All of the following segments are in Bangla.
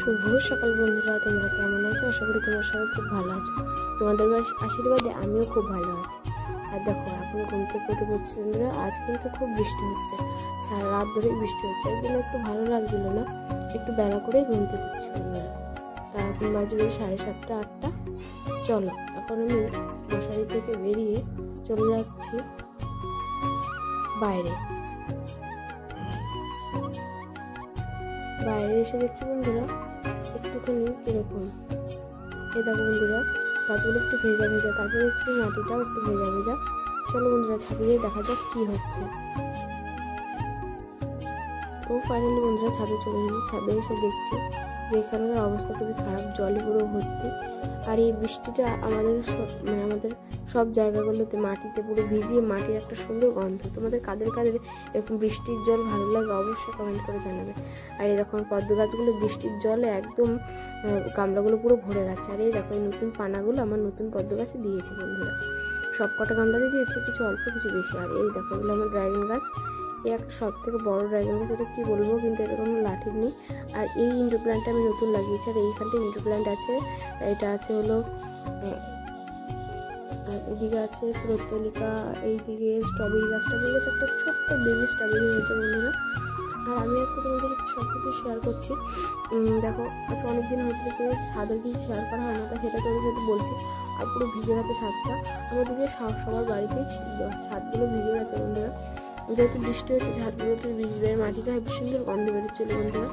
শুভ সকাল বন্ধুরা, তোমরা কেমন আছো? আশা করি তোমরা সবাই খুব ভালো আছো। তোমাদের আশীর্বাদে আমিও খুব ভালো আছি। আর দেখো, এখন ঘুম থেকে উঠে বলছি বন্ধুরা, আজ কিন্তু খুব বৃষ্টি হচ্ছে, সারা রাত ধরেই বৃষ্টি হচ্ছে। একদিন একটু ভালো লাগছিল না, একটু বেলা করেই ঘুম থেকে উঠছি বন্ধুরা। তা এখন বাজবে 7:30 8টা। চলো, এখন আমি মশারি থেকে বেরিয়ে চলে যাচ্ছি বাইরে এসে দেখছি বন্ধুরা একটুখানি কিরকম, এই দেখো বন্ধুরা, গাছগুলো একটু ভেজা ভেজা, তারপরে দেখছি মাটিটাও একটু ভেজা ভেজা। চলো বন্ধুরা, ছাদে গিয়ে দেখা যাক কি হচ্ছে। তো ফাইনালি বন্ধুরা ছাদে চলে এসেছি। ছাদে এসে দেখছি যে এখানকার অবস্থা খুবই খারাপ, জলে পুরো ভর্তি। আর এই বৃষ্টিটা আমাদের সব জায়গাগুলোতে মাটিতে পুরো ভিজিয়ে মাটির একটা সুন্দর গন্ধ। তোমাদের কাদের এরকম বৃষ্টির জল ভালো লাগে অবশ্যই কমেন্ট করে জানাবে। আর এই দেখো পদ্ম গাছগুলো বৃষ্টির জলে একদম গামলাগুলো পুরো ভরে গেছে। আর এই দেখো এই নতুন পানাগুলো আমার নতুন পদ্ম গাছে দিয়েছে বন্ধুরা, সব কটা গামলাতে দিয়েছে, কিছু অল্প কিছু বেশি। আর এই দেখো এগুলো আমার ড্রাগন গাছ, এই একটা সব থেকে বড় ড্রাগন গাছ, এটা কি বলবো, কিন্তু এটা কোনো লাঠি নেই। আর এই ইনডোর প্ল্যান্টটা আমি নতুন লাগিয়েছি। আর এইখানটা ইনডোর প্ল্যান্ট আছে, এটা আছে হলো, আর এদিকে আছে প্রত্তলিকা, এইদিকে স্ট্রবেরি গাছটা হয়ে গেছে, একটা ছোট্ট বেবি স্ট্রবেরি হয়েছে বন্ধুরা। আর আমি আজকে তোমাদের সব কিছু শেয়ার করছি। দেখো আজকে অনেকদিন হচ্ছে কেউ ছাদের কিছু শেয়ার করা হয় না, তাই সেটা তোমাদের সাথে বলছি। আর পুরো ভিজে গেছে ছাদটা, আমাদেরকে সবার বাড়িতেই ছাদগুলো ভিজে গেছে বন্ধুরা। যেহেতু বৃষ্টি হচ্ছে ছাদগুলোতে ভিজবে, মাটিটা খুব সুন্দর গন্ধ বেরোচ্ছিল বন্ধুরা।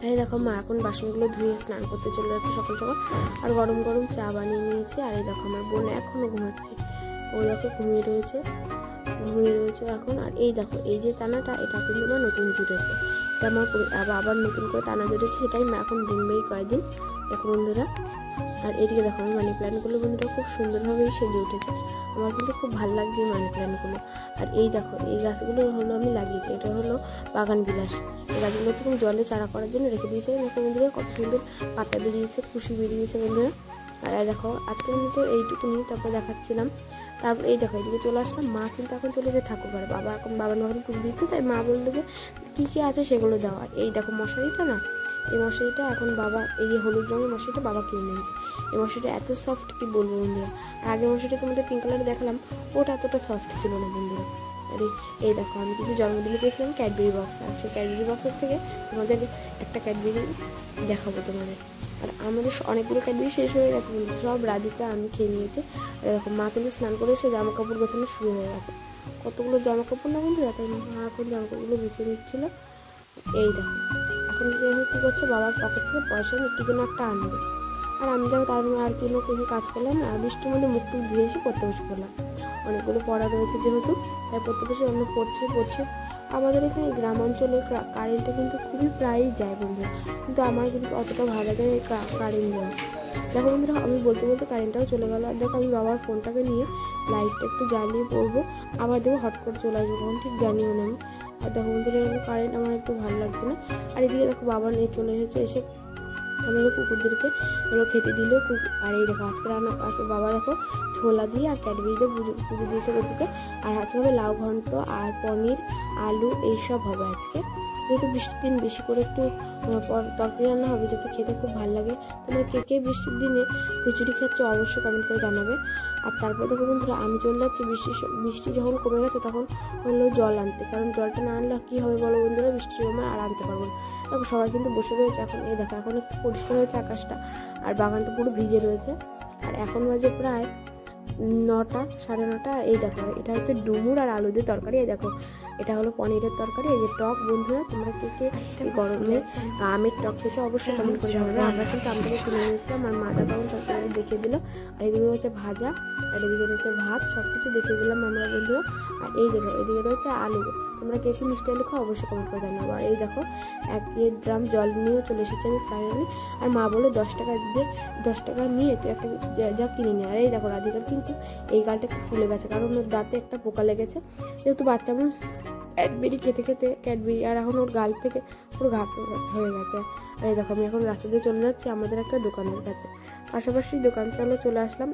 এই দেখো মা এখন বাসনগুলো ধুয়ে স্নান করতে চলে যাচ্ছে সকাল সকাল, আর গরম গরম চা বানিয়ে নিয়েছে। আর এই দেখো আমার বোন এখনও ঘুমাচ্ছে, ওই দেখো ঘুমিয়ে রয়েছে এখন। আর এই দেখো এই যে টানাটা, এটা কিন্তু আমার নতুন জুটেছে, এটা আমার আবার নতুন করে টানা জুটেছে, সেটাই মা এখন বুনবেই কয়েকদিন দেখো বন্ধুরা। আর এদিকে দেখো আমার মানি প্ল্যান্টগুলো বন্ধুরা খুব সুন্দরভাবেই সেজে উঠেছে, আমার কিন্তু খুব ভালো লাগছে এই মানি প্ল্যান্টগুলো। আর এই দেখো এই গাছগুলো হলো আমি লাগিয়েছি, এটা হলো বাগান বিলাস। এই গাছগুলো তখন জলে চারা করার জন্য রেখে দিয়েছে। দেখো বন্ধুরা কত সুন্দর পাতা বেরিয়েছে, খুশি বেরিয়েছে বন্ধুরা। আর দেখো আজকে কিন্তু এইটুকুনি, তারপর দেখাচ্ছিলাম। তারপর এই দেখো এদিকে চলে আসলাম, মা কিন্তু এখন চলে যায় ঠাকুর ঘরে, বাবা এখন বাবার টুক দিচ্ছে, তাই মা বললো যে কী আছে সেগুলো দেওয়া। এই দেখো মশারিটা না, এই মশারিটা এখন বাবা, এই যে হলুদ রঙের মশারিটা বাবা কিনে নিয়েছে। এই মশারিটা এত সফট কি বলবো বন্ধুরা। আর আগে মশারিটা তোমাদের পিঙ্ক কালারে দেখালাম, ওটা এতটা সফট ছিল না বন্ধুরা। আর এই দেখো আমি কিন্তু জন্মদিনে পেয়েছিলাম ক্যাডবেরি বক্স, আর সেই ক্যাডবেরি বক্সের থেকে তোমাদের একটা ক্যাডবেরি দেখাবো তোমাদের। আর আমাদের অনেকগুলো ক্যাডবেরি শেষ হয়ে গেছে কিন্তু সব রাধিকা আমি খেয়ে নিয়েছি। আর এরকম মা কিন্তু স্নান করে এসে জামা কাপড় গোছানো শুরু হয়ে গেছে, কতগুলো জামা কাপড় না বন্ধুরা, তাই মা এখন জামা কাপড়গুলো গুছিয়ে নিচ্ছিল। এই দেখো এখন কী করছে, বাবার পকেট থেকে পয়সা নিয়ে কি যেন একটা আনবে। আর আমি দেখো তার আর কোনো কাজ করলাম না, বৃষ্টির মধ্যে মুখ টুক ধুয়ে এসে পড়তে বসে পড়লাম। অনেকগুলো পড়া রয়েছে যেহেতু, তাই পড়তে বসে অন্য পড়ছে। আমাদের এখানে গ্রাম অঞ্চলে কারেন্টটা কিন্তু খুবই প্রায়ই যায় বন্ধুরা, কিন্তু আমার কিন্তু অতটা ভালো লাগে কারেন্ট যাওয়া। দেখো বন্ধুরা আমি বলতে কারেন্টটাও চলে গেল। আর দেখো আমি বাবার ফোনটাকে নিয়ে লাইটটা একটু জ্বালিয়ে পড়বো, আবার দেখবো হট করে চলে আসবো, কখন ঠিক জানিও না আমি। আর দেখো বন্ধুরা এরকম কারেন্ট আমার একটু ভালো লাগছে না। আর এদিকে দেখো বাবা নিয়ে চলে এসে আমাদের কুকুরদেরকে হলো খেতে দিল। আর এই দেখো আজকে রান্না বাবা দেখো ছোলা দিয়ে আর ক্যাডবেরি দিয়ে পুজো দিয়েছে কুকুরকে। আর আজকে হবে লাউ ঘন্ট আর পনির আলু এইসব হবে আজকে, যেহেতু বৃষ্টির দিন বেশি করে একটু তরকারি রান্না হবে, যাতে খেতে খুব ভালো লাগে। তোমরা কে বৃষ্টির দিনে খিচুড়ি খাচ্ছ অবশ্যই কমেন্ট করে জানাবে। আর তারপর দেখো বন্ধুরা আমি চলে যাচ্ছি বৃষ্টি যখন কমে গেছে তখন হলো জল আনতে, কারণ জলটা না আনলে কী হবে বলো বন্ধুরা, বৃষ্টির সময় আর আনতে পারবো না। দেখো সবাই কিন্তু বসে রয়েছে এখন, এই দেখো এখন একটু পরিষ্কার হয়েছে আকাশটা, আর বাগানটা পুরো ভিজে রয়েছে। আর এখন বাজে প্রায় 9টা 9:30। আর এই দেখো এটা হচ্ছে ডুমুর আর আলু দিয়ে তরকারি। এই দেখো এটা হলো পনিরের তরকারি। এই যে টক বন্ধুরা, তোমরা কে গরমে আমের টক খেয়েছো অবশ্যই কমেন্ট করে জানাবে। আমরা কিন্তু আমটাকে কিনে নিয়েছিলাম, আর মা দাদা তরকারি দেখিয়ে দিল। আর এদিকে হচ্ছে ভাজা, আর এদিকে রয়েছে ভাত, সব কিছু দেখিয়ে দিলাম আমরা বন্ধুরা। আর এই দেখো এদিকে রয়েছে আলু, তোমরা কে মিষ্টি আলু খাও অবশ্যই কমেন্ট করে জানাবো। আর এই দেখো 1 ড্রাম জল নিয়েও চলে এসেছি আমি ফাইনালি। আর মা বললো 10 টাকা নিয়ে তুই একটা কিছু যা কিনে নিয়ে। আর এই দেখো রাধিকার কিন্তু এই গালটা একটু ফুলে গেছে, কারণ ওর দাঁতে একটা পোকা লেগেছে, যেহেতু বাচ্চা মানুষ ক্যাডবেরি খেতে ক্যাডবেরি, আর এখন ওর গাল থেকে পুরো ঘা হয়ে গেছে। আর এই দেখো আমি এখন রাস্তা দিয়ে চলে যাচ্ছি আমাদের একটা দোকানের কাছে, পাশাপাশি দোকান চলে আসলাম।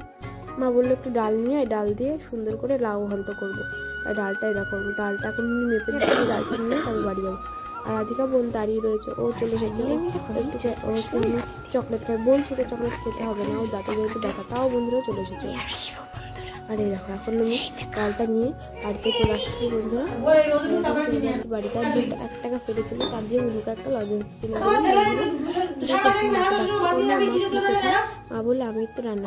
মা বললো একটু ডাল নিয়ে, ডাল দিয়ে সুন্দর করে লাউ ঘন্ট করবো। আর ডালটাই দেখো, ডালটা এখন মেপে দিচ্ছি, ডালটা নিয়ে আমি বাড়ি যাবো। আর রাধিকা বোন দাঁড়িয়ে রয়েছে, ও চলে এসেছে। ও চকলেট খায়, বলছি তো চকলেট খেতে হবে না, ও দাঁতে যেহেতু ব্যথা, তাও বন্ধুরা চলে এসেছে। আর এই দেখো এখন আমি ডালটা নিয়ে বাড়িতে চলে আসছি বন্ধুরা। বাড়িতে আর 1 টাকা ফেলেছিল, তার দিয়ে উনুকে একটা লজেন্স দিলাম। মা বলে আমি একটু রান্না